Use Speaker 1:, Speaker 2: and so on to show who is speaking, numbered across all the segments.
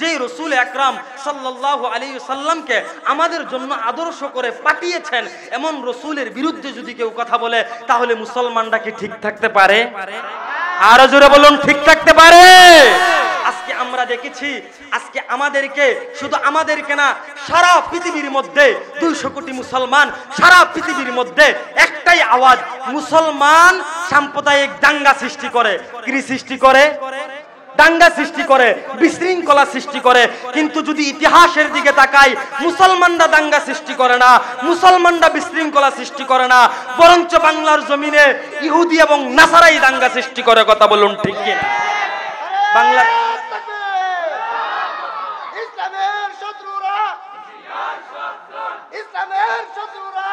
Speaker 1: যেই রাসূল আকরাম সাল্লাল্লাহু আলাইহি সাল্লামকে আমাদের জন্য আদর্শ করে পাঠিয়েছেন, এমন রাসূলের বিরুদ্ধে যদি কেউ কথা বলে তাহলে মুসলমানরা কি ঠিক থাকতে পারে? আরো জোরে বলুন, ঠিক থাকতে পারে? আজকে আমরা দেখেছি, আজকে আমাদেরকে, শুধু আমাদেরকে না, সারা পৃথিবীর মধ্যে 200 কোটি মুসলমান, সারা পৃথিবীর মধ্যে একটাই আওয়াজ, মুসলমান সাম্প্রদায়িক দাঙ্গা সৃষ্টি করে। কি সৃষ্টি করে? দাঙ্গা সৃষ্টি করে, বিশৃঙ্খলা সৃষ্টি করে। কিন্তু যদি ইতিহাসের দিকে তাকাই, মুসলমানরা দাঙ্গা সৃষ্টি করে না, মুসলমানরা বিশৃঙ্খলা সৃষ্টি করে না, বরঞ্চ বাংলার জমিনে ইহুদি এবং নাসারাই দাঙ্গা সৃষ্টি করে। কথা বলুন ঠিক কিনা? বাংলা
Speaker 2: ইসলামের শত্রুরা, ইসলামের শত্রুরা,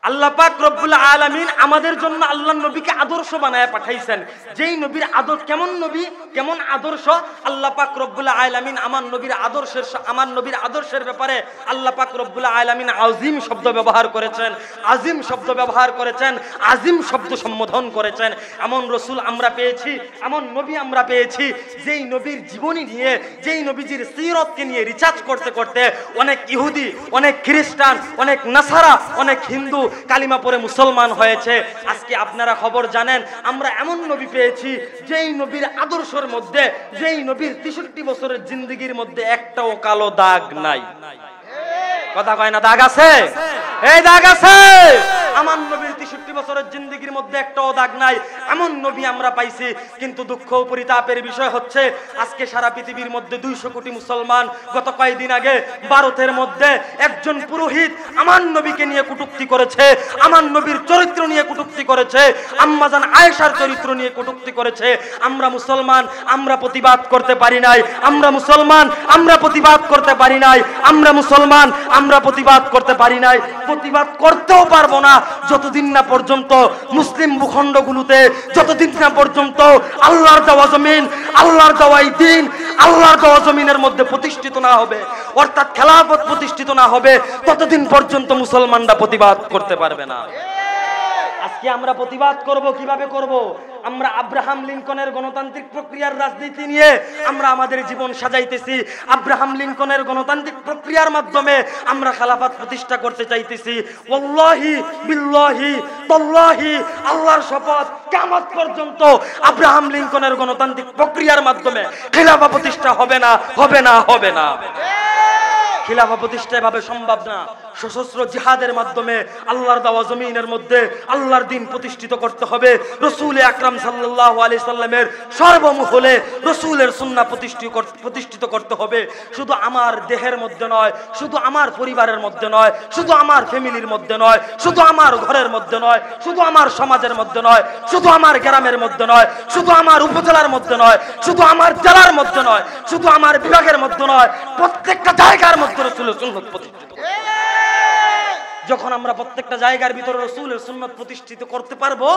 Speaker 1: আল্লাহ পাক রব্বুল আলামিন আমাদের জন্য আল্লাহর নবীকে আদর্শ বানায় পাঠাইছেন। যেই নবীর আদর্শ, কেমন নবী, কেমন আদর্শ, আল্লাহ পাক রব্বুল আলামিন আমার নবীর আদর্শের ব্যাপারে আল্লাহ পাক রব্বুল আলামিন আজিম শব্দ ব্যবহার করেছেন, আজিম শব্দ ব্যবহার করেছেন, আজিম শব্দ সম্বোধন করেছেন। এমন রাসূল আমরা পেয়েছি, এমন নবী আমরা পেয়েছি, যেই নবীর জীবনী নিয়ে, যেই নবীজির সিরতকে নিয়ে রিসার্চ করতে করতে অনেক ইহুদি, অনেক খ্রিস্টান, অনেক নাসারা, অনেক হিন্দু কালিমা পড়ে মুসলমান হয়েছে। আজকে আপনারা খবর জানেন, আমরা এমন নবী পেয়েছি যেই নবীর আদর্শের মধ্যে, যেই নবীর 63 বছরের জিন্দেগির মধ্যে একটাও কালো দাগ নাই। কথা কয় না? দাগ আছে, এই দাগ আছে। আমার নবীর 63 বছরের জিন্দেগির মধ্যে একটাও দাগ নাই, এমন নবী আমরা পাইছি। কিন্তু দুঃখ ও পরিতাপের বিষয় হচ্ছে, আজকে সারা পৃথিবীর মধ্যে 200 কোটি মুসলমান, গত কয়েকদিন আগে ভারতের মধ্যে একজন পুরোহিত আমার নবীকে নিয়ে কটূক্তি করেছে, আমার নবীর চরিত্র নিয়ে কটূক্তি করেছে, আম্মাজান আয়েশার চরিত্র নিয়ে কটূক্তি করেছে। আমরা মুসলমান, আমরা প্রতিবাদ করতে পারি নাই। আমরা মুসলমান, আমরা প্রতিবাদ করতে পারি নাই। আমরা মুসলমান, আমরা প্রতিবাদ করতে পারি নাই, প্রতিবাদ করতেও পারবো না যতদিন না পর্যন্ত মুসলিম ভূখণ্ডগুলোতে, যতদিন না পর্যন্ত আল্লাহর দেওয়া জমিন, আল্লাহর দেওয়া দ্বীন, আল্লাহর দেওয়া জমিনের মধ্যে প্রতিষ্ঠিত না হবে, অর্থাৎ খেলাফত প্রতিষ্ঠিত না হবে, ততদিন পর্যন্ত মুসলমানরা প্রতিবাদ করতে পারবে না। আজকে আমরা প্রতিবাদ করব, কিভাবে করব? আমরা আব্রাহাম লিঙ্কনের গণতান্ত্রিক প্রক্রিয়ার রাজনীতি নিয়ে আমরা আমাদের জীবন সাজাইতেছি। আব্রাহাম লিঙ্কনের গণতান্ত্রিক প্রক্রিয়ার মাধ্যমে আমরা খেলাফত প্রতিষ্ঠা করতে চাইতেছি। ওয়াল্লাহি বিল্লাহি তাল্লাহি, আল্লাহর শপথ, কিয়ামত পর্যন্ত আব্রাহাম লিঙ্কনের গণতান্ত্রিক প্রক্রিয়ার মাধ্যমে খেলাফত প্রতিষ্ঠা হবে না, হবে না, হবে না। খিলাফা প্রতিষ্ঠা এভাবে সম্ভব না। সশস্ত্র জিহাদের মাধ্যমে আল্লাহর দেওয়া জমিনের মধ্যে আল্লাহর দ্বীন প্রতিষ্ঠিত করতে হবে। রাসূল আকরাম সাল্লাল্লাহু আলাইহি সাল্লামের সর্বমহলে রাসূলের সুন্নাহ প্রতিষ্ঠিত করতে হবে। শুধু আমার দেহের মধ্যে নয়, শুধু আমার পরিবারের মধ্যে নয়, শুধু আমার ফ্যামিলির মধ্যে নয়, শুধু আমার ঘরের মধ্যে নয়, শুধু আমার সমাজের মধ্যে নয়, শুধু আমার গ্রামের মধ্যে নয়, শুধু আমার উপজেলার মধ্যে নয়, শুধু আমার জেলার মধ্যে নয়, শুধু আমার বিভাগের মধ্যে নয়, প্রত্যেকটা জায়গার মধ্যে রাসূলের সুন্নাহ প্রতিষ্ঠিত। যখন আমরা প্রত্যেকটা জায়গার ভিতরে রাসূলের সুন্নাত প্রতিষ্ঠিত করতে পারবো,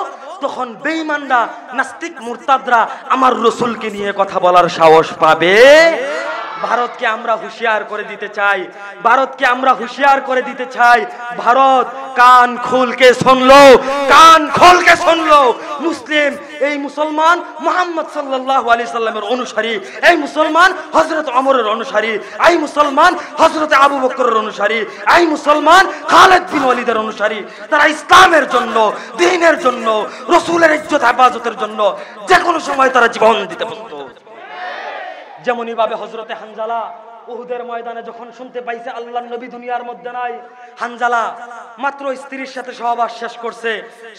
Speaker 1: তখন বেঈমানরা, নাস্তিক, মুরতাদরা আমার রাসূলকে নিয়ে কথা বলার সাহস পাবে। ভারতকে আমরা হুঁশিয়ার করে দিতে চাই, ভারতকে আমরা হুঁশিয়ার করে দিতে চাই। ভারত কান খুলকে শুনলো, কান খুলকে শুনলো। মুসলিম, এই মুসলমান মুহাম্মদ সাল্লাল্লাহু আলাইহি সাল্লামের অনুসারী, এই মুসলমান হযরত ওমরের অনুসারী, এই মুসলমান হযরত আবু বকরের অনুসারী, এই মুসলমান খালিদ বিন ওয়ালিদের অনুসারী। তারা ইসলামের জন্য, দ্বীনের জন্য, রাসূলের ইজ্জত হেফাজতের জন্য যে কোনো সময় তারা জীবন দিতে প্রস্তুত। যেমনই ভাবে হযরতে হানজালা উহুদের ময়দানে যখন শুনতে পাইছে আল্লাহর নবী দুনিয়ার মধ্যে নাই, হানজালা মাত্র স্ত্রীর সাথে সহবাস শেষ করছে,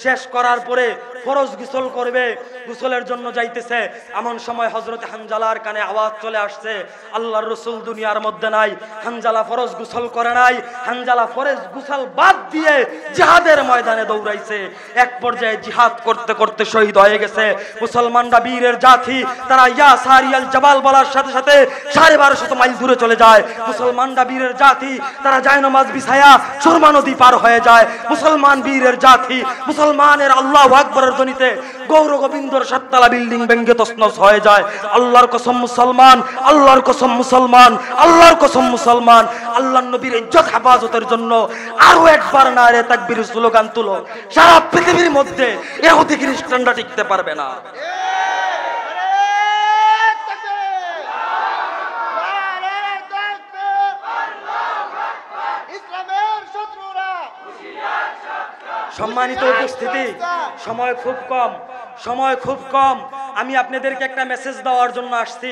Speaker 1: শেষ করার পরে ফরজ গোসল করবে, গোসলের জন্য যাইতেছে। এমন সময় হযরতে হানজালার কানে আওয়াজ চলে আসছে, আল্লাহর রাসূল দুনিয়ার মধ্যে নাই। হানজালা ফরজ গোসল করে নাই, হানজালা ফরজ গোসল বাদ দিয়ে জিহাদের ময়দানে দৌড়াইছে। এক পর্যায়ে জিহাদ করতে করতে শহীদ হয়ে গেছে। মুসলমানরা বীরের জাতি, তারা ইয়া সারিয়াল জাবাল বলার সাথে সাথে 1250 মাইল দূরে চলে যায়। মুসলমানরা বীরের জাতি, তারা জায়নামাজ বিছায়া সুরমা নদী পার হয়ে যায়। মুসলমান বীরের জাতি, মুসলমানের আল্লাহু আকবরের ধ্বনিতে গৌর গোবিন্দর 7 তলা বিল্ডিং ভেঙে তছনছ হয়ে যায়। আল্লাহর কসম মুসলমান, আল্লাহর কসম মুসলমান, আল্লাহর কসম মুসলমান, আল্লাহর নবীর ইজ্জত হেফাজতের জন্য আরো একবার নারে তাকবীর স্লোগান তুলো। সারা পৃথিবীর মধ্যে ইহুদি খ্রিস্টানরা টিকতে পারবে না। সম্মানিত উপস্থিতি, সময় খুব কম। আমি আপনাদেরকে একটা মেসেজ দেওয়ার জন্য আসছি।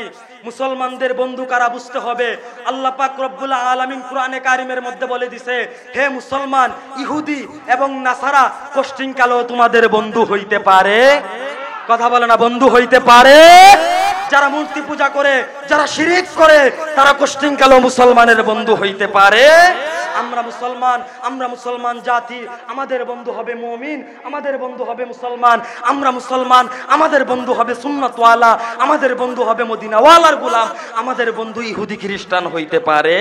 Speaker 1: মুসলমানদের বন্ধু কারা বুঝতে হবে। আল্লাহ পাক রব্বুল আলামিন কোরআনে কারিমের মধ্যে বলে দিছে, হে মুসলমান, ইহুদি এবং নাসারা কোশ্চিনকালেও তোমাদের বন্ধু হইতে পারে। কথা বলে না, বন্ধু হইতে পারে। যারা মূর্তি পূজা করে, যারা শিরিক করে, তারা কোশ্চিনকালেও মুসলমানের বন্ধু হইতে পারে। আমরা মুসলমান জাতি, আমাদের বন্ধু হবে মুমিন, আমাদের বন্ধু হবে মুসলমান। আমরা মুসলমান, আমাদের বন্ধু হবে সুন্নাতওয়ালা, আমাদের বন্ধু হবে মদিনাওয়ালার গোলাম। আমাদের বন্ধু ইহুদি খ্রিস্টান হইতে পারে।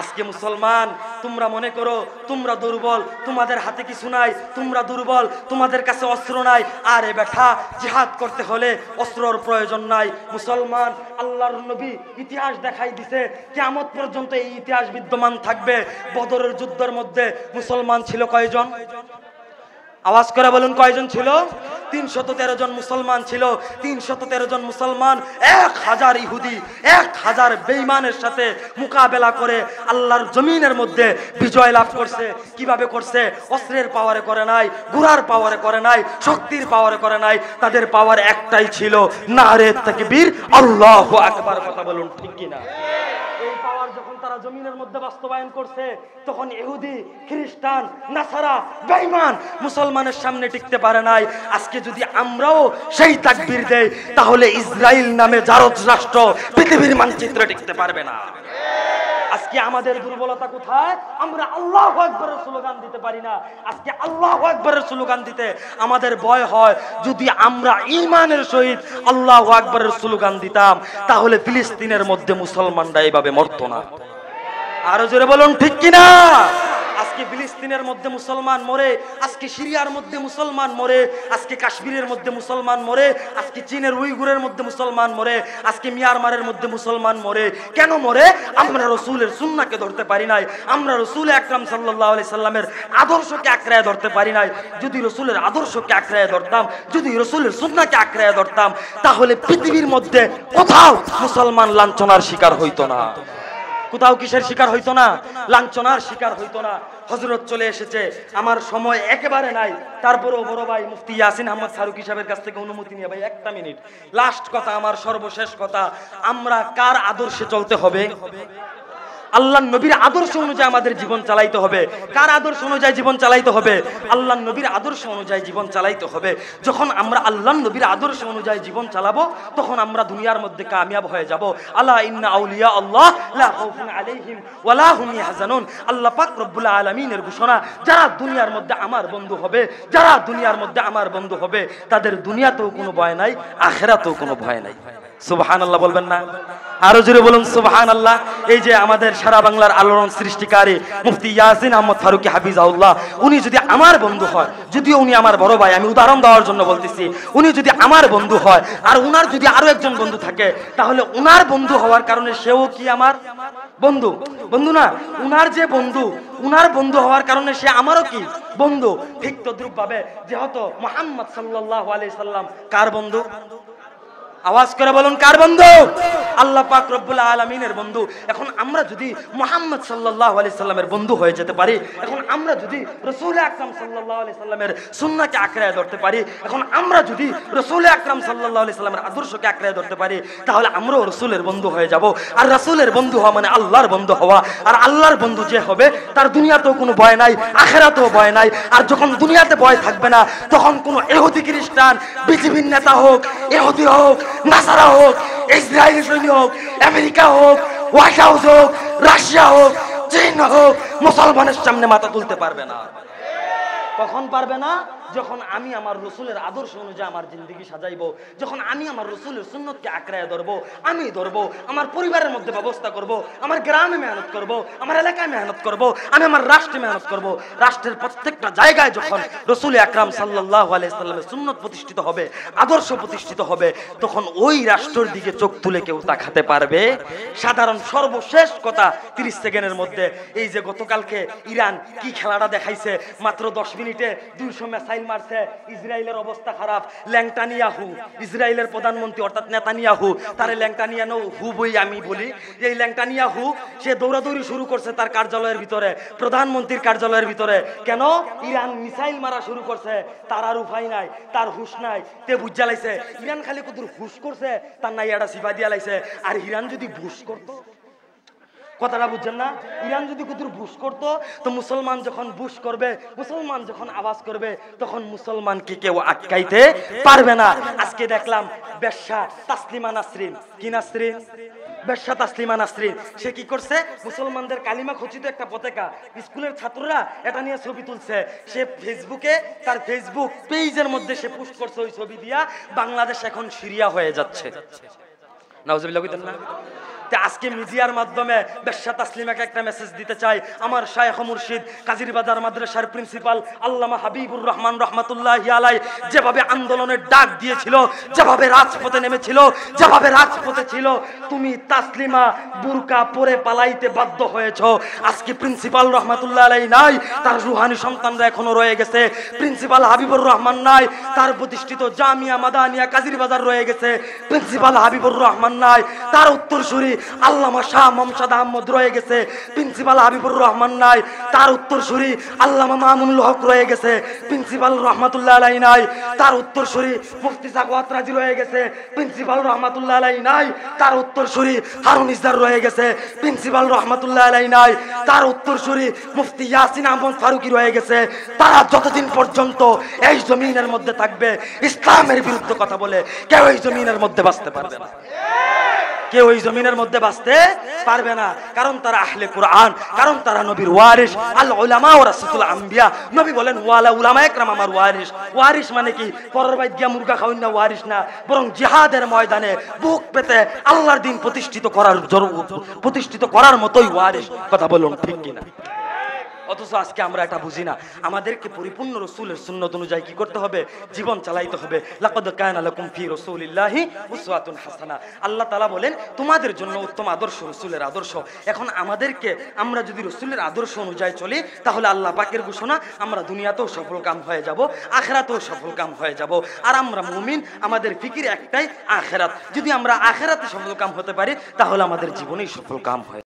Speaker 1: আজকে মুসলমান, তোমরা মনে করো তোমরা দুর্বল, তোমাদের হাতে কিছু নাই, তোমরা দুর্বল, তোমাদের কাছে অস্ত্র নাই। আরে বেটা, জিহাদ করতে হলে অস্ত্রর প্রয়োজন নাই। মুসলমান, আল্লাহর নবী ইতিহাস দেখাই দিছে, কিয়ামত পর্যন্ত এই ইতিহাস বিদ্যমান থাকবে। বদরের যুদ্ধের মধ্যে মুসলমান ছিল কয়জন? আওয়াজ করে বলুন, কয়জন ছিল? 313 জন মুসলমান ছিল। 313 জন মুসলমান 1000 ইহুদি, 1000 বেঈমানের সাথে মোকাবেলা করে আল্লাহর জমিনের মধ্যে বিজয় লাভ করছে। কিভাবে করছে? অস্ত্রের পাওয়ারে করে নাই, ঘোড়ার পাওয়ারে করে নাই, শক্তির পাওয়ারে করে নাই। তাদের পাওয়ার একটাই ছিল, নারে তাকবীর, আল্লাহু আকবার। কথা বলুন ঠিক কিনা? এই পাওয়ার যখন তারা জমিনের মধ্যে বাস্তবায়ন করছে, তখন ইহুদি, খ্রিস্টান, নাসারা, বেঈমান মুসলমানের সামনে টিকতে পারে নাই। আজকে যদি আমরাও সেই তাকবীর দেই, তাহলে ইসরায়েল নামে জারজ রাষ্ট্র পৃথিবীর মানচিত্রে টিকতে পারবে না। আজকে আমাদের দুর্বলতা কোথায়? আমরা আল্লাহু আকবারের স্লোগান দিতে পারি না। আজকে আল্লাহু আকবারের স্লোগান দিতে আমাদের ভয় হয়। যদি আমরা ঈমানের সহিত আল্লাহু আকবারের স্লোগান দিতাম, তাহলে ফিলিস্তিনের মধ্যে মুসলমানরা এইভাবে মরতো না। আরো জোরে বলুন ঠিক কিনা? আজকে ফিলিস্তিনের মধ্যে মুসলমান মরে, আজকে সিরিয়ার মধ্যে মুসলমান মরে, আজকে কাশ্মীরের মধ্যে মুসলমান মরে, আজকে চীনের উইগুরের মধ্যে মুসলমান মরে, আজকে মিয়ানমারের মধ্যে মুসলমান মরে। কেন মরে? আমরা রাসূলের সুন্নাহকে ধরতে পারি নাই, আমরা রাসূল আকরাম সাল্লাল্লাহু আলাইহি সাল্লামের আদর্শকে আঁকড়ায় ধরতে পারি নাই। যদি রাসূলের আদর্শকে আঁকড়ায় ধরতাম, যদি রাসূলের সুন্নাহকে আঁকড়ায় ধরতাম, তাহলে পৃথিবীর মধ্যে কোথাও মুসলমান লাঞ্ছনার শিকার হইতো না। কোথাও কিসের শিকার হইতো না? লাঞ্ছনার শিকার হইতো না। হযরত চলে এসেছে, আমার সময় একেবারে নাই। তারপরেও বড় ভাই মুফতি ইয়াসিন আহমদ ফারুকী সাহেবের কাছ থেকে অনুমতি নিয়ে, ভাই একটা মিনিট, লাস্ট কথা, আমার সর্বশেষ কথা। আমরা কার আদর্শে চলতে হবে? আল্লাহর নবীর আদর্শ অনুযায়ী আমাদের জীবন চালাইতে হবে। কার আদর্শ অনুযায়ী জীবন চালাইতে হবে? আল্লাহর নবীর আদর্শ অনুযায়ী জীবন চালাইতে হবে। যখন আমরা আল্লাহর নবীর আদর্শ অনুযায়ী জীবন চালাবো, তখন আমরা দুনিয়ার মধ্যে কামিয়াব হয়ে যাব। আলা ইন্না আউলিয়া আল্লাহ লা খাউফুন আলাইহিম ওয়া লা হুম ইয়াহজানুন। আল্লাহ পাক রব্বুল আলামিনের ঘোষণা, যারা দুনিয়ার মধ্যে আমার বন্ধু হবে, যারা দুনিয়ার মধ্যে আমার বন্ধু হবে, তাদের দুনিয়াতেও কোনো ভয় নাই, আখিরাতেও কোনো ভয় নাই। সুবহানাল্লাহ বলবেন না? আরো জোরে বলুন সুবহানাল্লাহ। এই যে আমাদের সারা বাংলার আলোড়ন সৃষ্টিকারী মুফতি ইয়াসিন আহমদ ফারুকী হাফিজাহুল্লাহ, উনি যদি আমার বন্ধু হয়, যদিও উনি আমার বড় ভাই, আমি উদাহরণ দেওয়ার জন্য বলতেছি, উনি যদি আমার বন্ধু হয় আর উনার যদি আরো একজন বন্ধু থাকে, তাহলে উনার বন্ধু হওয়ার কারণে সেও কি আমার বন্ধু? বন্ধু না, উনার যে বন্ধু, উনার বন্ধু হওয়ার কারণে সে আমারও কি বন্ধু। ঠিক তদ্রূপ ভাবে যেহেতু মুহাম্মদ সাল্লাল্লাহু আলাইহি সাল্লাম কার বন্ধু? আওয়াজ করে বলুন, কার বন্ধু? আল্লাহ পাক রব্বুল আলামিনের বন্ধু। এখন আমরা যদি মুহাম্মদ সাল্লাল্লাহু আলাইহি সাল্লামের বন্ধু হয়ে যেতে পারি, এখন আমরা যদি রাসূল আকরাম সাল্লাল্লাহু আলাইহি সাল্লামের সুন্নাহকে আঁকড়ায় ধরতে পারি, এখন আমরা যদি রাসূল আকরাম সাল্লাল্লাহু আলাইহি সাল্লামের আদর্শকে আঁকড়ায় ধরতে পারি, তাহলে আমরাও রাসূলের বন্ধু হয়ে যাব। আর রাসূলের বন্ধু হওয়া মানে আল্লাহর বন্ধু হওয়া। আর আল্লাহর বন্ধু যে হবে, তার দুনিয়াতেও কোনো ভয় নাই, আখিরাতেও ভয় নাই। আর যখন দুনিয়াতে ভয় থাকবে না, তখন কোনো ইহুদি খ্রিস্টান, বিজেপির নেতা হোক, ইহুদি হোক, নাসারা হোক, ইসরায়েলি সৈন্য হোক, আমেরিকা হোক, হোয়াইট হাউস হোক, রাশিয়া হোক, চীন হোক, মুসলমানের সামনে মাথা তুলতে পারবে না। কখন পারবে না? যখন আমি আমার রাসূলের আদর্শ অনুযায়ী আমার জিন্দেগি সাজাইবো, যখন আমি আমার রাসূলের সুন্নতকে আঁকড়ায় ধরবো, আমি ধরবো, আমার পরিবারের মধ্যে ব্যবস্থা করব, আমার গ্রামে মেহনত করব, আমার এলাকায় মেহনত করব, আমি আমার রাষ্ট্রে মেহনত করব। রাষ্ট্রের প্রত্যেকটা জায়গায় যখন রাসূল আকরাম সাল্লাল্লাহু আলাইহি সাল্লামের সুন্নত প্রতিষ্ঠিত হবে, আদর্শ প্রতিষ্ঠিত হবে, তখন ওই রাষ্ট্রের দিকে চোখ তুলে কেউ তাকাতে পারবে? সাধারণ সর্বশেষ কথা 30 সেকেন্ডের মধ্যে, এই যে গতকালকে ইরান কি খেলাটা দেখাইছে, মাত্র 10 মিনিটে 200 মিসাইল মিসাইল মারছে, ইসরায়েলের অবস্থা খারাপ। ল্যাংটানিয়াহু ইসরায়েলের প্রধানমন্ত্রী অর্থাৎ নেতানিয়াহু, তারে ল্যাংটানিয়াহু বই আমি বলি, এই ল্যাংটানিয়াহু সে দৌড়াদৌড়ি শুরু করছে তার কার্যালয়ের ভিতরে, প্রধানমন্ত্রীর কার্যালয়ের ভিতরে। কেন? ইরান মিসাইল মারা শুরু করছে, তার আর উপায় নাই, তার হুশ নাই, তে বুঝা লাইছে ইরান খালি কুতুর হুশ করছে, তার নাই এটা সিফা দিয়া লাইছে। আর ইরান যদি বুশ করতো, কথাটা বুঝছেন না, ইরান যদি কুতুর বুশ করতো তো মুসলমান যখন বুশ করবে, মুসলমান যখন আওয়াজ করবে, তখন মুসলমানকে কেউ আটকাইতে পারবে না। আজকে দেখলাম বেশ্যা তাসলিমা নাসরিন, কি নাসরিন? বেশ্যা তাসলিমা নাসরিন, সে কি করছে? মুসলমানদের কালিমা খচিত একটা পতাকা, স্কুলের ছাত্ররা এটা নিয়ে ছবি তুলছে, সে ফেসবুকে তার ফেসবুক পেজের মধ্যে সে পোস্ট করছে ওই ছবি দিয়া, বাংলাদেশ এখন সিরিয়া হয়ে যাচ্ছে। নাউজুবিল্লাহ কইতেন না? আজকে মিডিয়ার মাধ্যমে বেশ্যা তাসলিমাকে একটা মেসেজ দিতে চাই। আমার শায়খ মুর্শিদ কাজিরবাজার মাদ্রাসার প্রিন্সিপাল আল্লামা হাবিবুর রহমান রহমাতুল্লাহি আলাইহি যেভাবে আন্দোলনের ডাক দিয়েছিল, যেভাবে রাজপথে নেমেছিল, যেভাবে রাজপথে ছিল, তুমি তাসলিমা বুরকা পরে পালাইতে বাধ্য হয়েছো। আজকে প্রিন্সিপাল রহমাতুল্লাহি আলাইহি নাই, তার রুহানি সন্তানরা এখনো রয়ে গেছে। প্রিন্সিপাল হাবিবুর রহমান নাই, তার প্রতিষ্ঠিত জামিয়া মাদানিয়া কাজিরবাজার রয়ে গেছে। প্রিন্সিপাল হাবিবুর রহমান নাই, তার উত্তরসূরি আল্লামা শাহ মমসাদ আহমদ রয়ে গেছে। প্রিন্সিপাল হাবিবুর রহমান নাই, তার উত্তরসূরি আল্লামা মামুনুল হক রয়ে গেছে। প্রিন্সিপাল রহমাতুল্লাহ আলাইহি নাই, তার উত্তরসূরি মুফতি সাকওয়াত রাজি রয়ে গেছে। প্রিন্সিপাল রহমাতুল্লাহ আলাইহি নাই, তার উত্তরসূরি হারুন ইসদার রয়ে গেছে। প্রিন্সিপাল রহমাতুল্লাহ আলাইহি নাই, তার উত্তরসূরি মুফতি ইয়াসিন আহমদ ফারুকি রয়ে গেছে। তারা যতদিন পর্যন্ত এই জমিনের মধ্যে থাকবে, ইসলামের বিরুদ্ধে কথা বলে কেউ এই জমিনের মধ্যে বাঁচতে পারবে না, কেউ এই জমিনের মধ্যে বাঁচতে পারবে না। কারণ তারা আহলে কুরআন, কারণ তারা নবীর ওয়ারিস। আল উলামা ওয়ারাসাতুল আম্বিয়া, নবী বলেন ওয়ালা উলামা ইকরাম আমার ওয়ারিস। ওয়ারিস মানে কি? পরের বাইত গিয়া মুরগা খাওয়ান না ওয়ারিস না, বরং জিহাদের ময়দানে বুক পেতে আল্লাহর দ্বীন প্রতিষ্ঠিত করার মতোই ওয়ারিস। কথা বলুন ঠিক কিনা? অথচ আজকে আমরা এটা বুঝি না। আমাদেরকে পরিপূর্ণ রাসূলের সুন্নাত অনুযায়ী কি করতে হবে? জীবন চালাইতে হবে। লাকাদ কানা লাকুম ফি রাসূলিল্লাহি উসওয়াতুন হাসানাহ। আল্লাহ তাআলা বলেন তোমাদের জন্য উত্তম আদর্শ রাসূলের আদর্শ। এখন আমাদেরকে, আমরা যদি রাসূলের আদর্শ অনুযায়ী চলি, তাহলে আল্লাহ পাকের ঘোষণা আমরা দুনিয়াতেও সফল কাম হয়ে যাব, আখিরাতেও সফল কাম হয়ে যাব। আর আমরা মুমিন, আমাদের ফিকির একটাই আখিরাত। যদি আমরা আখিরাতে সফল কাম হতে পারি, তাহলে আমাদের জীবনেই সফল কাম হয়।